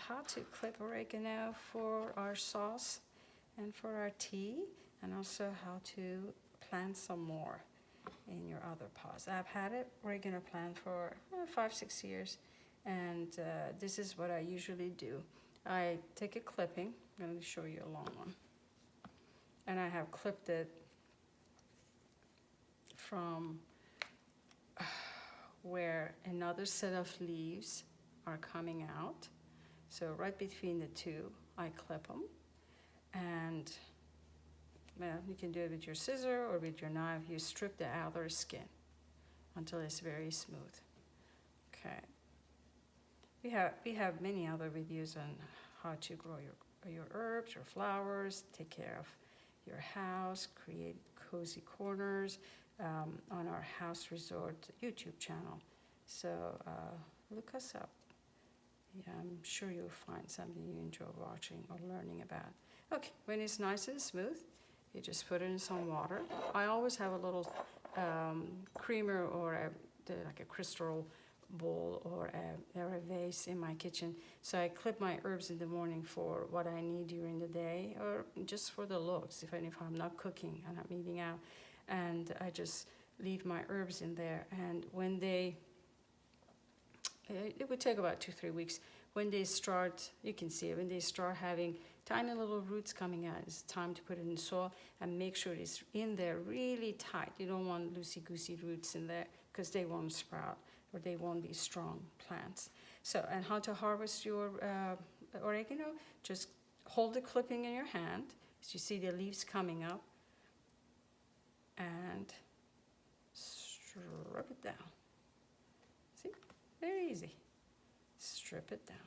how to clip oregano for our sauce and for our tea, and also how to plant some more in your other pots. I've had an oregano plant for 5-6 years, and this is what I usually do. I take a clipping. I'm going to show you a long one, and I have clipped it from where another set of leaves are coming out. So right between the two, I clip them, and well, you can do it with your scissor or with your knife. You strip the outer skin until it's very smooth. Okay. We have many other videos on how to grow your herbs, your flowers, take care of your house, create cozy corners on our House Resort YouTube channel. So look us up. Yeah, I'm sure you'll find something you enjoy watching or learning about. Okay, when it's nice and smooth, you just put it in some water. I always have a little creamer or like a crystal bowl or a vase in my kitchen. So I clip my herbs in the morning for what I need during the day, or just for the looks, if I'm not cooking and I'm eating out. And I just leave my herbs in there. And when it would take about 2-3 weeks. When they start, you can see it, when they start having tiny little roots coming out, it's time to put it in soil and make sure it's in there really tight. You don't want loosey-goosey roots in there because they won't sprout or they won't be strong plants. So, and how to harvest your oregano? Just hold the clipping in your hand as you see the leaves coming up and strip it down. See? Very easy. Strip it down.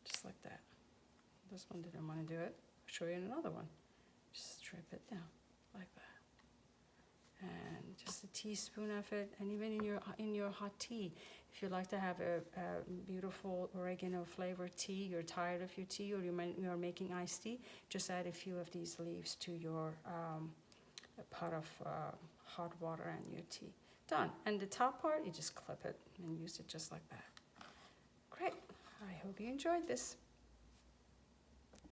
Just like that. This one didn't want to do it. I'll show you another one. Just strip it down like that. And just a teaspoon of it, and even in your hot tea, if you like to have a beautiful oregano flavored tea, you're tired of your tea, or you're making iced tea, just add a few of these leaves to your pot of hot water and your tea. Done. And the top part, you just clip it and use it just like that. Great. I hope you enjoyed this.